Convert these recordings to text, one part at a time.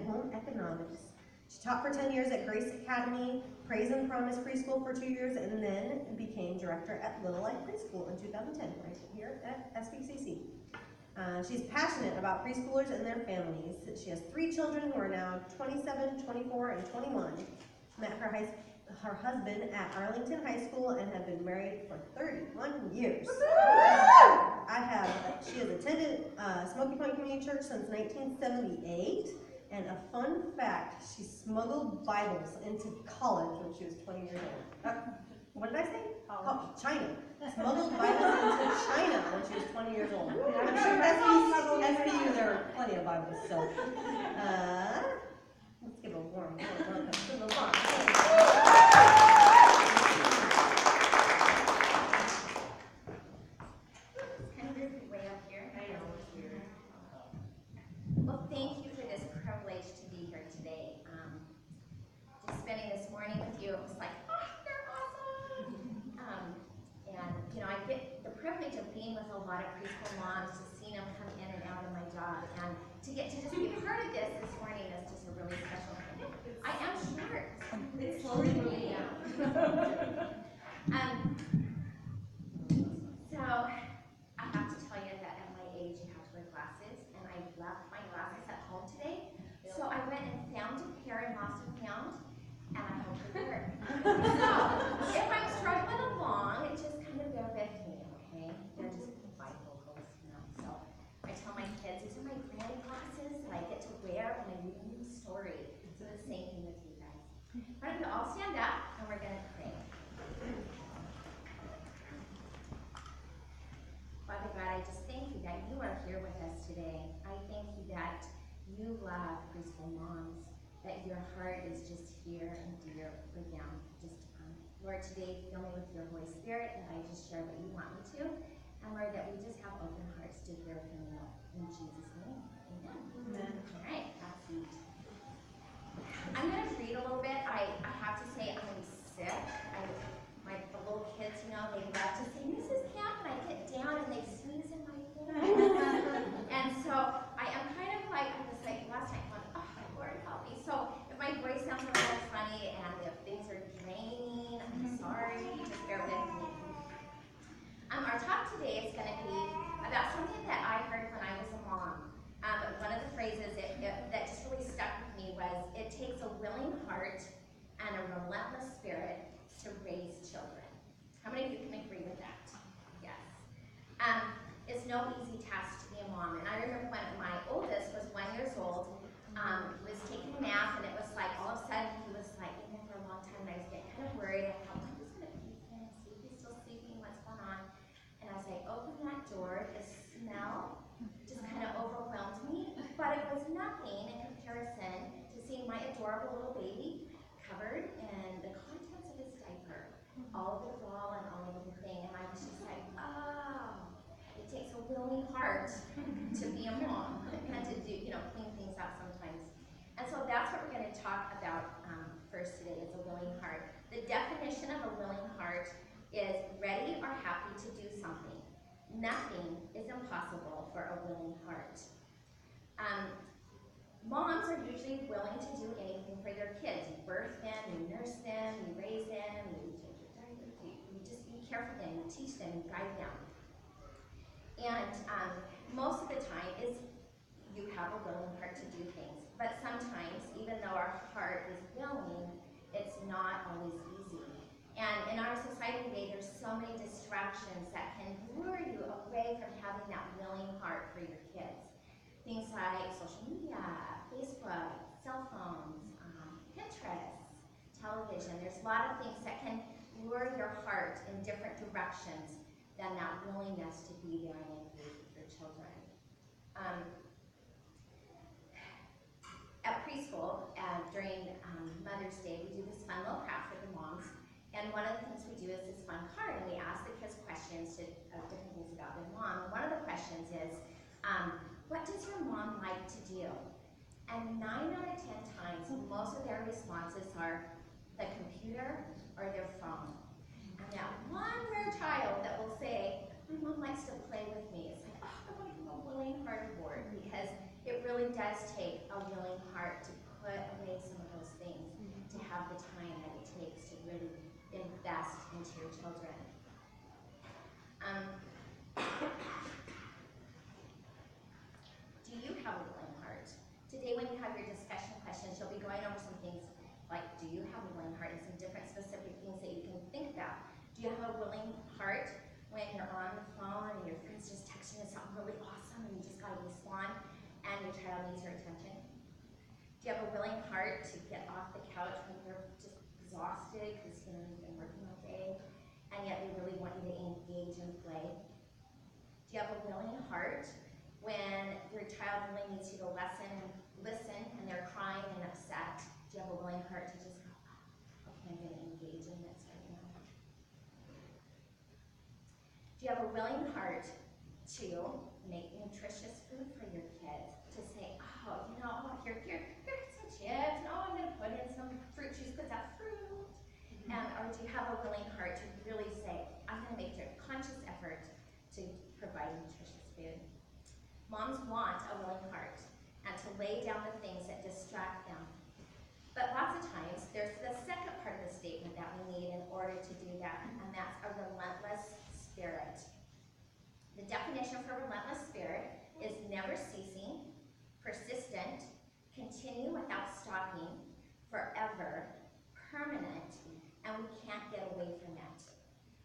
and home economics. She taught for 10 years at Grace Academy, Praise and Promise Preschool for 2 years, and then became director at Little Life Preschool in 2010, right here at SBCC. She's passionate about preschoolers and their families. She has 3 children who are now 27, 24, and 21. Met her husband at Arlington High School and have been married for 31 years. She has attended Smoky Point Community Church since 1978. And a fun fact, she smuggled Bibles into college when she was 20 years old. What did I say? Oh, China. Smuggled Bibles into China when she was 20 years old. I'm sure SBU, there are plenty of Bibles, so. Let's give a warm welcome to Lavaun. It's kind of way up here. I know, it's weird. Well, thank you for this privilege to be here today. Just spending this morning with you, it was like, oh, you're awesome. And you know, I get the privilege of being with a lot of preschool moms, to see them come in and out of my job, and to get to just be a part of this morning is just a really special thing. I am short. It's slowly moving down. So I have to tell you that at my age you have to wear glasses, and I left my glasses at home today. So I went and found a pair and lost and found, and I hope they work. So if I'm struggling along, it just kind of bear with me, okay? They're just bifocals, you know. So I tell my kids, these are my granny glasses that I get to wear when I read a new story. So the same thing with you guys. Why don't we all stand up and we're gonna pray. Father God, I just thank you that you are here with us today. I thank you that you love preschool moms, that your heart is just here and dear for them. Lord, today fill me with your Holy Spirit, and I just share what you want me to. And Lord, that we just have open hearts to hear from you. In Jesus' name, amen. Amen. All right, that's it. I'm going to read a little bit. I have to say I'm sick. The little kids, you know, they love to say, Mrs. Camp, and I get down and they sneeze in my face. And so I am kind of like, I was like last night going, oh, Lord, help me. So if my voice sounds a little funny and if things are draining, I'm sorry, just bear with me. Our talk today is going to be about something that I heard when I was a mom. One of the phrases that just really stuck with me was, it takes a willing heart and a relentless spirit to raise children. How many of you can agree with that? Yes. It's no easy task to be a mom. And I remember when my oldest was 1 year old, was taking a nap, and it was like all of a sudden he was like in there for a long time, and I was getting kind of worried. I thought, I'm just going to peek in and see if he's still sleeping, what's going on. And as I opened that door, the smell just kind of overwhelmed me, but it was nothing in comparison to seeing my adorable little baby covered in the contents of his diaper, all over the wall and all over the thing. And I was just like, oh, it takes a willing heart to be a mom and to do, you know, clean things up sometimes. And so that's what we're going to talk about first today, is a willing heart. The definition of a willing heart is ready or happy to do something. Nothing is impossible for a willing heart. Moms are usually willing to do anything for their kids. You birth them, you nurse them, you raise them, you just you care for them, you teach them, you guide them. And most of the time you have a willing heart to do things. But sometimes, even though our heart is willing, it's not always easy. And in our society today, there's so many distractions that can lure you away from having that willing heart for your kids. Things like social media, Facebook, cell phones, Pinterest, television. There's a lot of things that can lure your heart in different directions than that willingness to be there and engage with your children. At preschool, during Mother's Day, we do this fun little craft for the moms. And one of the things we do is this fun card, and we ask the kids questions to different things about their mom. And one of the questions is, what does your mom like to do? And 9 out of 10 times, most of their responses are the computer or their phone. And that one rare child that will say, my mom likes to play with me. It's like, oh, I want to give a willing heart award, because it really does take a willing heart to into your children. Do you have a willing heart? Today when you have your discussion questions, you'll be going over some things like, do you have a willing heart, and some different specific things that you can think about. Do you have a willing heart when you're on the phone and your friend's just texting you something really awesome and you just gotta respond and your child needs your attention? Do you have a willing heart to get off the couch when you're just exhausted because you've been working all day and yet they really want you to engage and play? Do you have a willing heart when your child really needs you to listen and they're crying and upset? Do you have a willing heart to just go, oh, okay, I'm going to engage in this right now? Do you have a willing heart to make nutritious food for your kids? To say, oh, you know, oh, here's some chips, and oh, I'm going to put in some fruit juice because that's fruit. Or do you have a willing heart to really say, I'm going to make a conscious effort to provide nutritious food? Moms want a willing heart and to lay down the things that distract them. But lots of times, there's the second part of the statement that we need in order to do that, and that's a relentless spirit. The definition for relentless spirit is never ceasing, persistent, continue without stopping, forever, permanent, and we can't get away from it.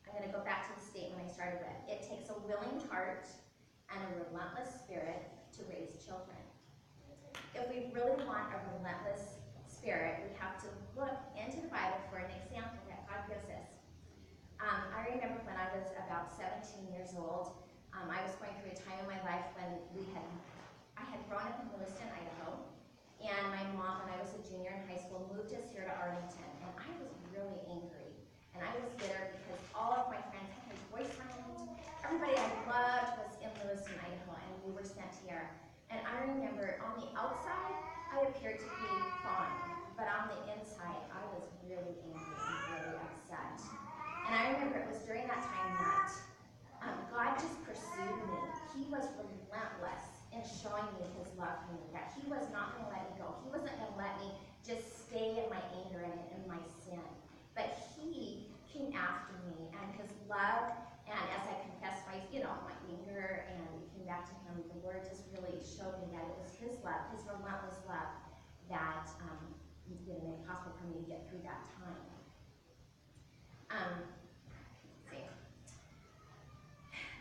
I'm going to go back to the statement I started with. It takes a willing heart and a relentless spirit to raise children. If we really want a relentless spirit, we have to look into the Bible for an example that God gives us. I remember when I was about 17 years old, I was going through a time in my life when I had grown up in Lewiston, Idaho, and my mom, when I was a junior in high school, moved us here to Arlington, and I was really angry. And I was bitter because all of my friends had my boyfriend. Everybody I loved was in Lewiston, Idaho, and we were sent here. And I remember on the outside, I appeared to be fine, but on the inside, I was really angry and really upset. And I remember it was during that time that God just pursued me. He was relentless in showing me his love for me, that he was not going to let me go. He wasn't going to let me just stay in my anger and in my sin. But he came after me, and his love, and as I confessed my anger and came back to him, the Lord just really showed me that it was his love, his relentless love, that made it possible for me to get through that time.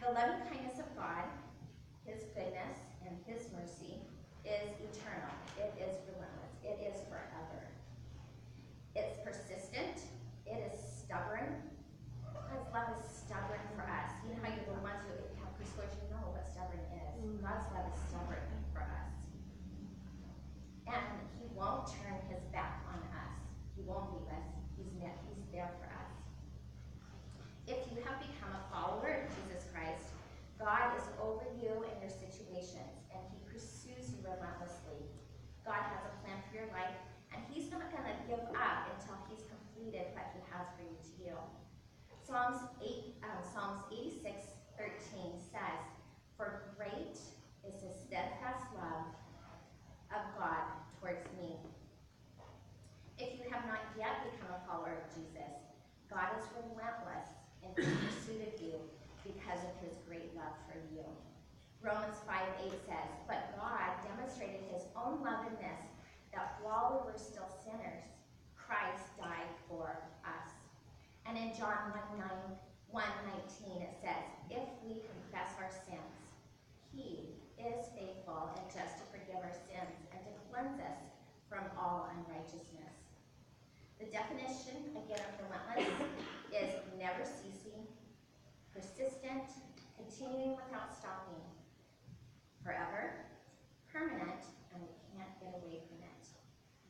The loving kindness of God, his goodness, and his mercy is eternal. It is relentless. It is forever. It's persistent. It is stubborn. God's love is stubborn for us. You know how you want to have preschoolers, you know what stubborn is. God's love is stubborn for us. And he won't turn his back on us. He won't leave us. He's there for us. If you have become a follower of Jesus Christ, God is over you and your situations, and he pursues you relentlessly. God has a plan for your life, and he's not going to give up until he's completed what he has for you to do. Psalms 86:13 says, "For great is the steadfast love of God towards me." If you have not yet become a follower of Jesus, God is relentless in his pursuit of you because of his great love for you. Romans 5:8 says, "But God demonstrated his own love in this, that while we were still sinners, Christ died for us." And in John 1:19 it says, "If we confess our sins, he is faithful and just to forgive our sins and to cleanse us from all unrighteousness." The definition, again, of relentless is never ceasing, persistent, continuing without stopping, forever, permanent, and we can't get away from it.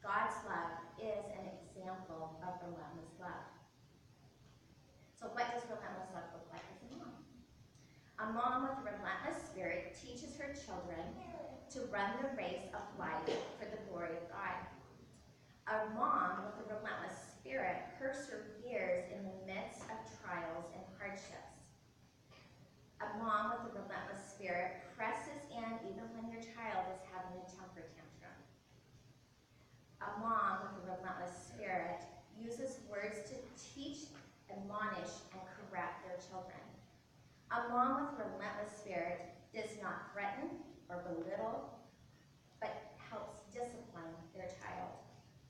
God's love is an example of relentless love. So what does relentless love look like as a mom? A mom with a relentless spirit teaches her children to run the race of life for the glory of God. A mom with a relentless spirit perseveres in the midst of trials and hardships. A mom with a relentless spirit presses in even when your child is having a temper tantrum. A mom with a relentless spirit uses words to teach a admonish and correct their children. A mom with a relentless spirit does not threaten or belittle, but helps discipline their child.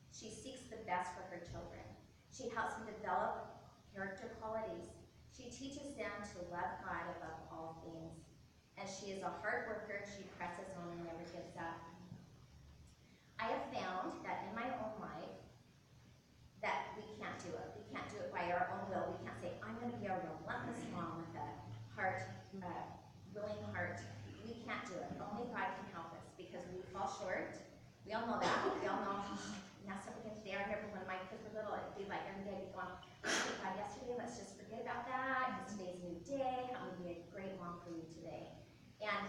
She seeks the best for her children. She helps them develop character qualities. She teaches them to love God above all things. As she is a hard worker, she presses on and never gives up. I have found that in my own life that we can't do it. We can't do it by our own will. We can't say, I'm going to be a relentless mom with a heart, willing heart. We can't do it. Only God can help us because we fall short. We all know that. We all know, messed up again today. I remember when my kids were little, it'd be like every day I'd be going, oh, God, yesterday, let's just forget about that. Because today's a new day. I'm going to be a great mom for you today. And,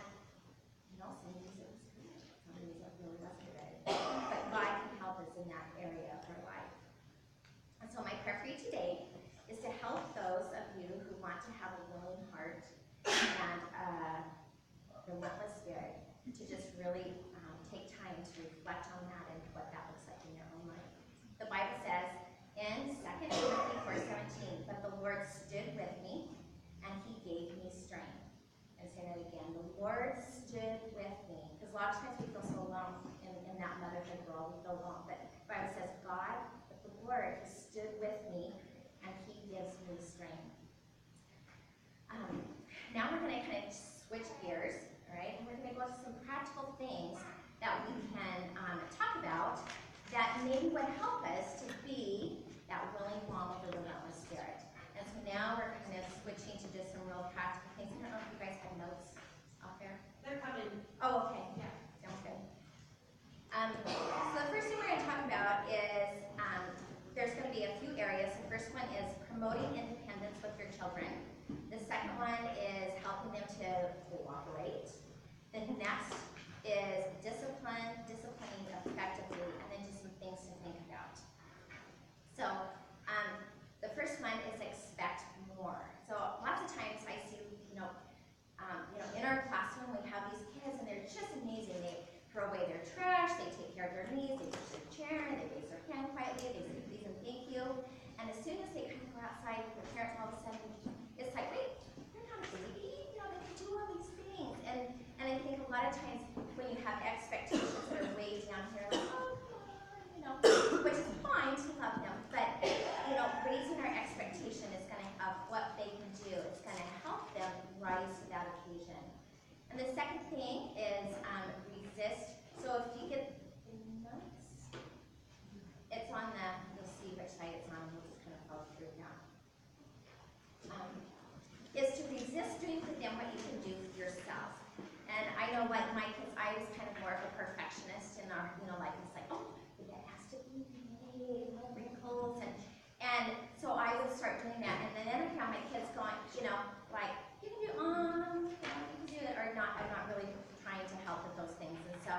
you know, some days it was good. Some days it really wasn't good. But God can help us in that area of our life. And so my prayer for you today is to help those of you who want to have a willing heart and a relentless spirit to just really take time to reflect on that and what that looks like in your own life. The Bible says in 2 Timothy 4:17, but the Lord stood with me and he gave me strength. And say that again, the Lord stood with me. Because a lot of times we feel so alone in that motherhood world, we feel alone. But the Bible says, God, but the Lord stood with me and he gives me strength. Now we're going to kind of switch gears, all right? And we're going to go to some practical things that we can talk about that maybe would help us to be that willing mom with a relentless spirit. And so now we're kind of switching to just some real practical things. I don't know if you guys have notes out there. They're coming. Oh, okay. Yeah. Sounds good. So the first thing we're going to talk about is there's going to be a few areas. The first one is promoting independence with your children. The second one is helping them to cooperate. The next is disciplining effectively, and then just some things to think about. So the first one is expect more. So lots of times I see, in our classroom we have these kids and they're just amazing. They throw away their trash, they take care of their needs, they push their chair, they raise their hand quietly, they say please and thank you. And as soon as they kind of go outside with their parents, all of a sudden it's like, wait, they're not a baby, they can do all these things. And I think a lot of times when you have expectations that are way down here, like, oh, come on, which is fine to love them, but raising our expectation is going to of what they can do. It's going to help them rise to that occasion. And the second thing is resist. So if you get the notes, it's on the, you'll see which side it's on, we'll just kind of follow through now. Is to resist doing for them what you can do for yourself. And I know like my kids, I was kind of more of a perfectionist and it's like, oh, it has to be made, no wrinkles, and so I would start doing that, and then I have my kids going, like, you can do, you can do it, or not, I'm not really trying to help with those things. And so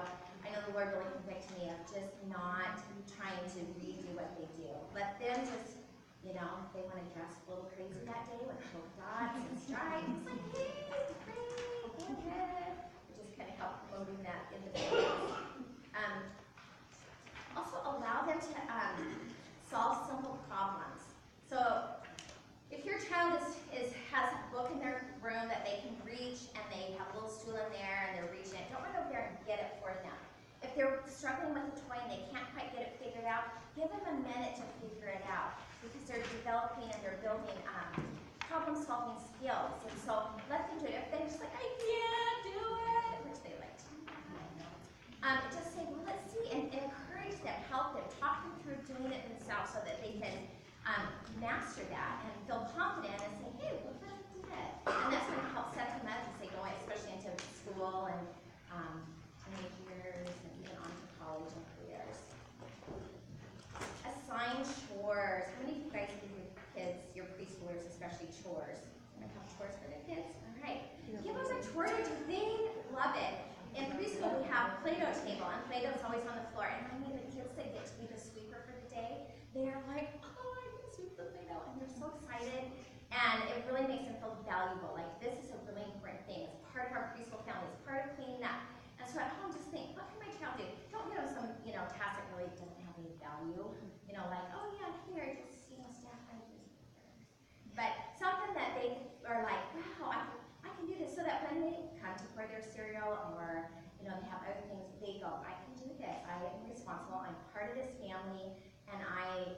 I know the Lord really convicted me of just not trying to redo what they do. Let them just, if they want to dress a little crazy that day with polka dots and stripes, it's like, hey, great, go ahead. Just kind of help promoting that independence. Also allow them to solve simple problems. So if your child has a book in their room that they can reach and they have a little stool in there and they're reaching it, don't run over there and get it for them. If they're struggling with a toy and they can't quite get it figured out, give them a minute to figure it out because they're developing and they're building problem-solving skills. And so let them do it. If they're just like, I can't do it, which they like to. Just say, well, let's see, and encourage them, help them, talk them through doing it themselves so that they can master that and feel confident and say, hey, well, let's do it. And that's going to help set them up as they go, especially into school and teenage years and even on to college and careers. Assign chores. How many of you guys give your kids, your preschoolers especially, chores? Want to have chores for their kids? All right. Give them a chore to do. They love it. In preschool, we have Play-Doh table, and Play-Doh is always on the floor. And I mean, the kids that get to be the sweeper for the day, they're like, oh, I can sweep the Play-Doh, and they're so excited. And it really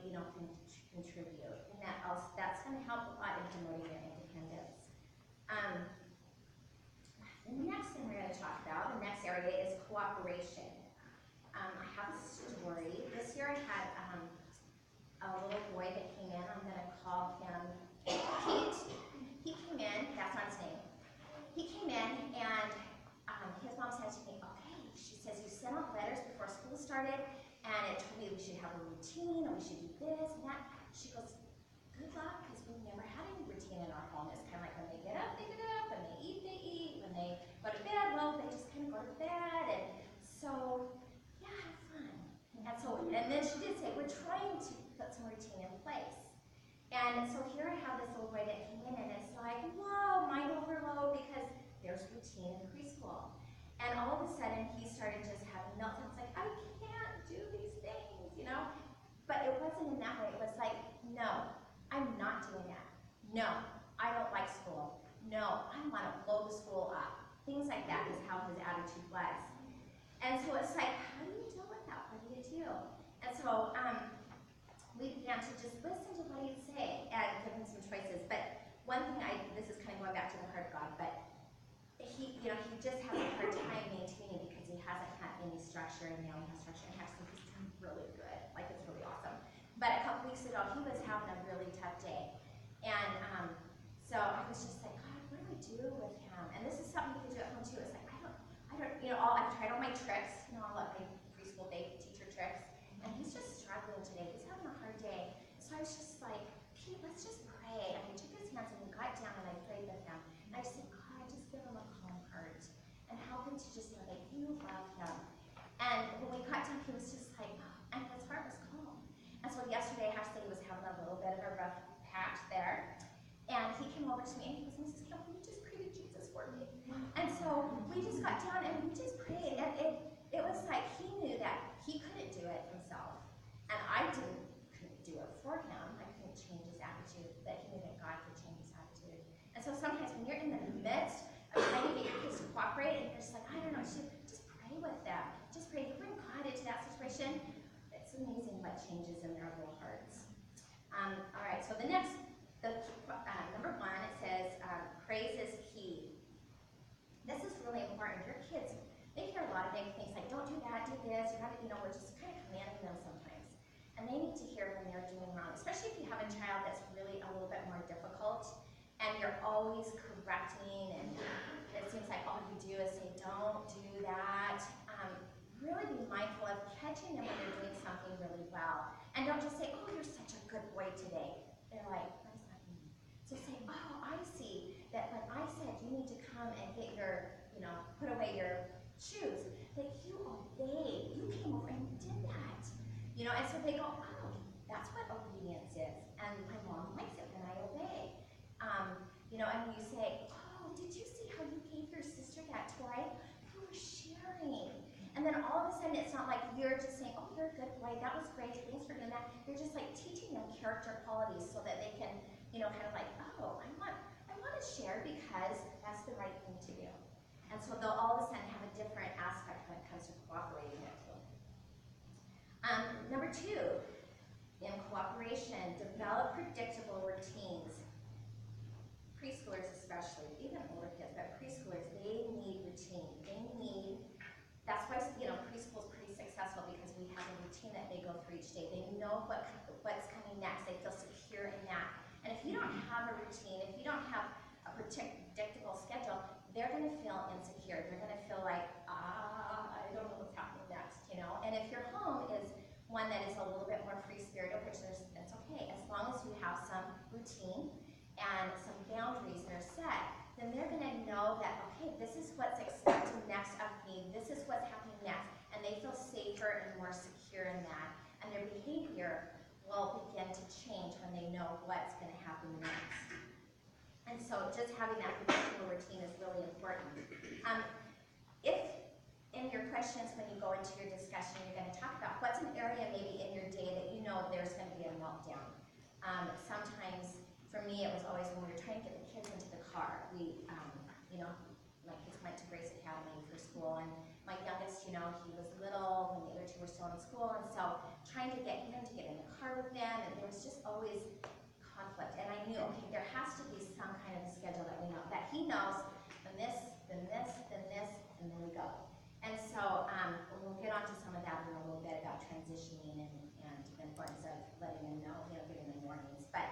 really, contribute. And that's gonna help a lot in promoting their independence. The next thing we're gonna talk about, the next area is cooperation. I have a story. This year I had a little boy that came in. I'm gonna call him Pete. He came in, that's not his name. He came in and his mom said to me, okay, she says, you sent out letters before school started and it told me we should have a routine and we should do this and that. She goes, good luck, because we've never had any routine in our home. It's kind of like when they get up, they get up, when they eat, when they go to bed, well, they just kind of go to bed. And so, yeah, have fun. And then she did say, we're trying to put some routine in place. And so here I have this little boy that came in and it's like, whoa, mind overload, because there's routine in preschool. And all of a sudden he started just having meltdowns like, I can't do these things, But it wasn't in that way. It was like, no, I'm not doing that. No, I don't like school. No, I want to blow the school up. Things like that is how his attitude was. And so it's like, how do you deal with that? What do you do? And so we began to just listen to what he'd say and give him some choices. But one thing, this is kind of going back to the heart of God, but he just has a hard time maintaining because he hasn't had any structure, and now he has structure. And actually, he's doing really good. Like, it's really awesome. But a couple weeks ago, he was having a really tough day. And so I was just like, God, what do I do with him? And this is something you can do at home too. It's like, I've tried all my tricks, all of my preschool teacher tricks. And he's just struggling today. He's having a hard day. So I was just like, Pete, let's just pray. And I took his hands and we got down and I prayed with him. And I said, God, just give him a calm heart and help him to just know that you love him. And when we got down, he was just like, and his heart was calm. And so yesterday, Ashley was having a little bit of a rough patch there. And he came over to me and he goes, Mrs. Kemp, will you just pray to Jesus for me? And so we just got down and we just prayed. And it was like he knew that he couldn't do it himself. And I couldn't do it for him. I couldn't change his attitude, but he knew that God could change his attitude. And so sometimes when you're in the midst of trying to get your kids to cooperate and you're just like, I don't know, just pray with them. Just pray. Bring God into that situation. It's amazing what changes in their little hearts. All right, so number 1, it says, praise is key. This is really important. Your kids, they hear a lot of big things like, don't do that, do this, you have to, we're just kind of commanding them sometimes. And they need to hear when they're doing wrong, especially if you have a child that's really a little bit more difficult and you're always correcting and it seems like all you do is say, don't do that. Really be mindful of catching them when they're doing something really well. And don't just say, oh, you're such a good boy today. They're like, what does that mean? So say, oh, I see that when I said you need to come and get your, put away your shoes, that you obeyed. You came over and you did that. And so they go, oh, that's what obedience is. And my mom likes it when I obey. And when you say, oh, did you see how you gave your sister that toy? You were sharing. And then all of a sudden, it's not like you're just saying, oh, you're a good boy, that was great, thanks for doing that. You're just like teaching them character qualities so that they can, kind of like, oh, I want to share because that's the right thing to do. And so they'll all of a sudden have a different aspect when it comes to cooperating with you. Number 2, in cooperation, develop predictable routines. Preschoolers especially, even older kids, but preschoolers, they need routine. That's why, preschool is pretty successful because we have a routine that they go through each day. They know what's coming next. They feel secure in that. And if you don't have a routine, if you don't have a predictable schedule, they're going to feel insecure. They're going to feel like, I don't know what's happening next, And if your home is one that is a little bit more free-spirited, which that's okay, as long as you have some routine and some boundaries that are set, then they're going to know that, okay, this is what's expected next of me, this is what's happening next, and they feel safer and more secure in that. And their behavior will begin to change when they know what's going to happen next. And so just having that predictable routine is really important. If in your questions when you go into your discussion, you're going to talk about what's an area maybe in your day that there's going to be a meltdown. Sometimes, for me, it was always when we were trying to get the kids into the car. My kids went to Grace Academy for school, and my youngest, he was little, and the other 2 were still go to school, and so trying to get him to get in the car with them, and there was just always conflict. And I knew, okay, there has to be some kind of schedule that we know, that he knows, then this, then this, then this, and then we go. And so we'll get onto some of that in a little bit about transitioning and the importance of letting him know, giving him warnings. But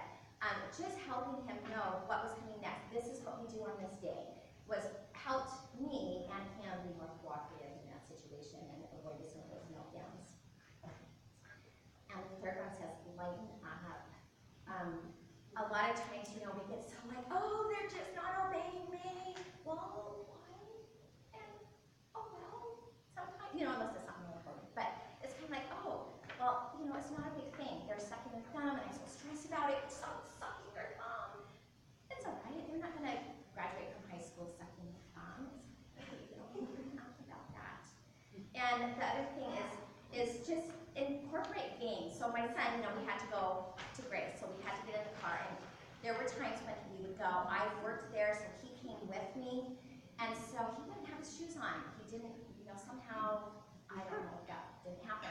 just helping him know what was coming next. This is what we do on this day was helped me and him be more cooperative in that situation and avoid some of those meltdowns. And the third one says, lighten up. A lot of times, we get so like, oh, they're just not obeying me. Well, why? And, oh, well, sometimes, unless it's something important. But it's kind of like, oh, well, it's not a big thing. They're sucking their thumb, and I'm so stressed about it. So sucking their thumb. It's all right. They're not going to graduate from high school sucking their thumbs. Not about that. And the other thing is just incorporate games. So my son, we had to go to Grace, so we had to get in the car, and there were times when he would go. I worked there, so he came with me, and so he didn't have his shoes on. He didn't, somehow, I don't know, that didn't happen.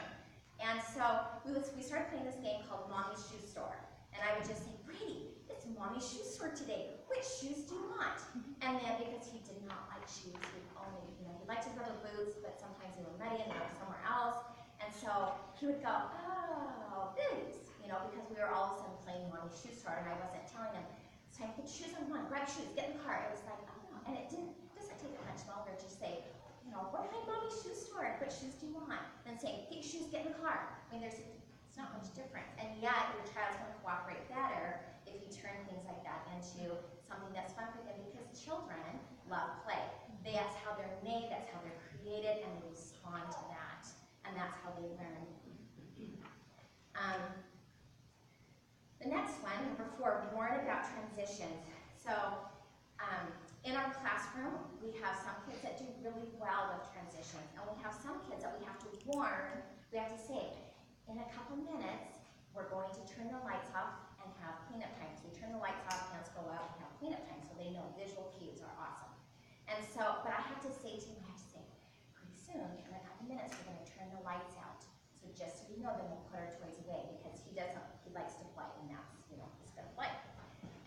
And so we started playing this game called Mommy's Shoe Store, and I would just say, Brady, it's Mommy's Shoe Store today. Which shoes do you want? And then because he did not like shoes, he only, he liked his rubber boots, but sometimes they were muddy and they were somewhere else. And so he would go, oh, these, because we were all of a sudden playing Mommy's Shoe Store, and I wasn't telling him, it's time to put shoes on, come on, grab shoes, get in the car. It was like, oh no, and it doesn't take much longer to say, we're behind Mommy's Shoe Store, what shoes do you want? Than saying, get your shoes, get in the car. I mean, it's not much difference. And yet, your child's going to cooperate better if you turn things like that into something that's fun for them, because children love play. That's how they're made, that's how they're created, and they respond to that. And that's how they learn. The next one, number 4, warn about transitions. So, in our classroom, we have some kids that do really well with transitions, and we have some kids that we have to warn. We have to say, in a couple minutes, we're going to turn the lights off and have cleanup time. So we turn the lights off, hands go up, and have cleanup time, so they know visual cues are awesome. And so, but I have to say to him, pretty soon, in a couple minutes, we're going to turn the lights out. So just so you know, then we'll put our toys away, because he likes to play, and that's, he's going to play.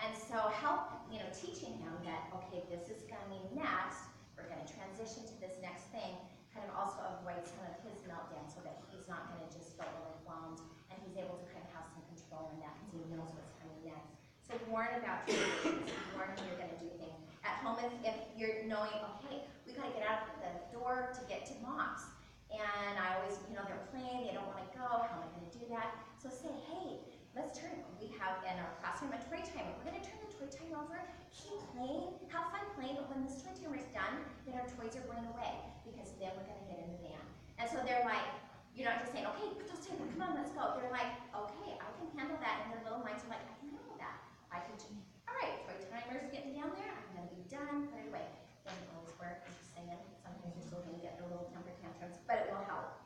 And so help, teaching him that, okay, this is coming next, we're going to transition to this next thing, kind of also avoid some of his meltdown so that he's not going to just feel overwhelmed, and he's able to kind of have some control in that because he knows what's coming next. So warn about transitions, warn when you're going to do things. At home, if you're knowing, okay, we got to get out the door to get to Mom's, and I always, they're playing, they don't want to go, how am I going to do that? So say, hey, let's turn, we have in our classroom a toy timer. We're going to turn the toy timer over, keep playing, have fun playing, but when this toy timer is done, then our toys are going away, because then we're going to get in the van. And so they're like, you're not just saying, okay, put those toys, come on, let's go. They're like, okay, I can handle that, and their little minds are like, I can handle that. I can just, all right, toy timer's getting down there, I'm going to be done, put it away. Doesn't always work, I'm just saying, sometimes you're still going to get their little temper tantrums, but it will help.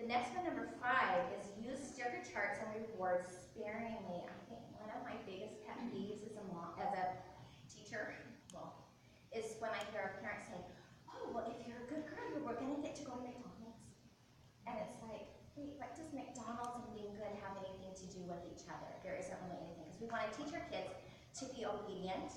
The next one, number 5, is use sticker charts and rewards sparingly. I think one of my biggest pet peeves as a teacher, is when I hear a parent say, oh, well, if you're a good girl, we're going to get to go to McDonald's. And it's like, wait, what does McDonald's and being good have anything to do with each other? There isn't really anything, because we want to teach our kids to be obedient,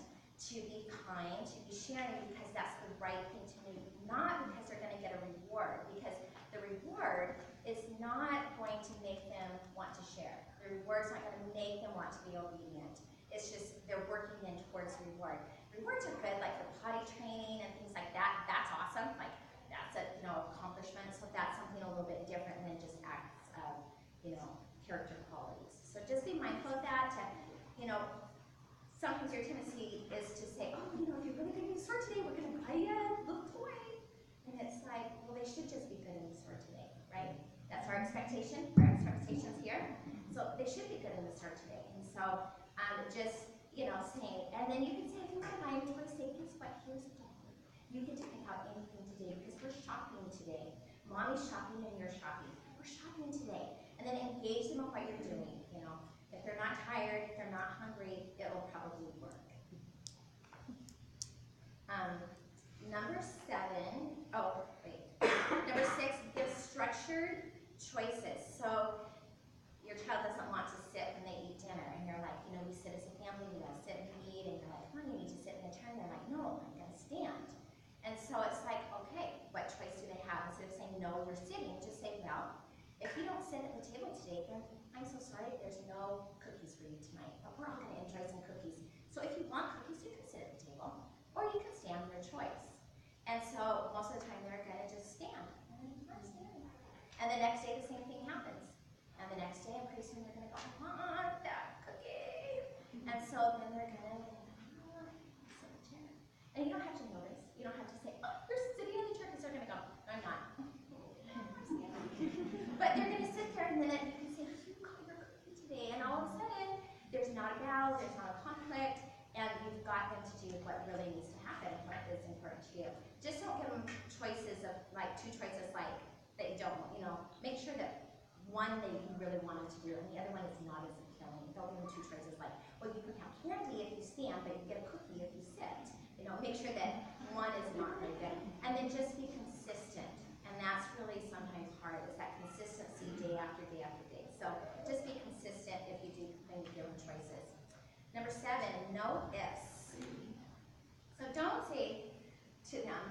to be kind, to be sharing, because that's the right thing to do, not because they're going to get a reward, because the reward is not going to make them want to share. The reward's not going to make them want to be obedient. It's just they're working in towards reward. Rewards are good, like for potty training and things like that. That's awesome. Like that's a accomplishment. So that's something a little bit different than just acts of character qualities. So just be mindful of that. Sometimes your tendency is to say, oh, if you're really good in the store today, we're going to buy you a little toy. And it's like, well, they should just be good in the store today, right? That's our expectation. Our expectations here. So they should be good in the store today. And so just, saying, and then you can say, if you want to buy me, say, guess what, here's a dollar. You get to pick out anything today because we're shopping today. Mommy's shopping and you're shopping. We're shopping today. And then engage them in what you're doing. If they're not tired, if they're not hungry, it will probably work. Number 6, give structure third, choices. So your child doesn't want to sit when they eat dinner, and you're like, you know, we sit as a family, we gotta sit and eat, and you're like, come on, you need to sit in a chair, and they're like, no, I'm gonna stand. And so it's like, okay, what choice do they have? Instead of saying, no, you're sitting, just say, well, if you don't sit at the table today, then I'm so sorry, there's no cookies for you tonight, but we're all gonna enjoy some cookies. So if you want cookies, you can sit at the table, or you can stand, your choice. And so most of the time they're gonna just stand, and then I'm standing. And the next day the same thing happens. And the next day, and pretty soon they're gonna go, I want that cookie. And so then they're gonna sit in the chair. And you don't have to notice. You don't have to say, oh, you're sitting in the chair, because they're gonna go, no, I'm not. But they're gonna sit there, and then you can say, you got your cookie today. And all of a sudden, there's not a battle, there's not a conflict, and you've got them to do what really needs to happen, what is important to you. Just don't give them choices of, like, two choices, like, that you don't, you know, make sure that one that you really want them to do, and the other one is not as appealing. Don't give them two choices like, well, you can have candy if you stand, but you get a cookie if you sit. You know, make sure that one is not very good. And then just be consistent. And that's really sometimes hard, is that consistency day after day after day. So just be consistent if you do when you give them choices. Number 7, no ifs. So don't say to them,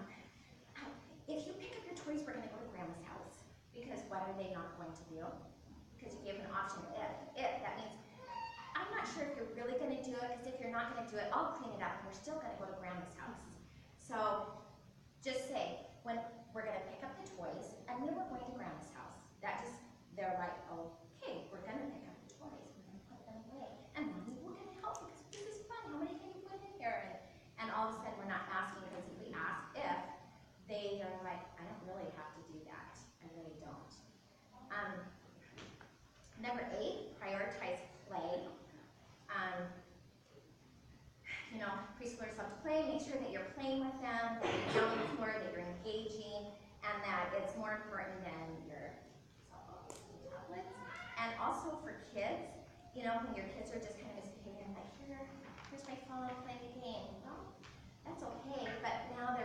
if you pick up your toys, we're gonna go to grandma's house. Because what are they not going to do? Because you gave an option if, that means, I'm not sure if you're really going to do it, because if you're not going to do it, I'll clean it up, and we're still going to go to grandma's house. So just say, when we're going to pick up the toys, and then we're going to grandma's house. That just, they're like, okay, we're going to pick up the toys, we're going to put them away. And Mommy, we're going to help, because this is fun, how many can you put in here? And all of a sudden, we're not asking, because if we ask if, they are like, I don't really have to do that. I really don't. Number 8, prioritize play. You know, preschoolers love to play. Make sure that you're playing with them, that you're down on the floor, that you're engaging, and that it's more important than your cell phones and tablets. And also for kids, you know, when your kids are just kind of misbehaving, like, here's my phone, playing a game. Well, that's okay, but now they're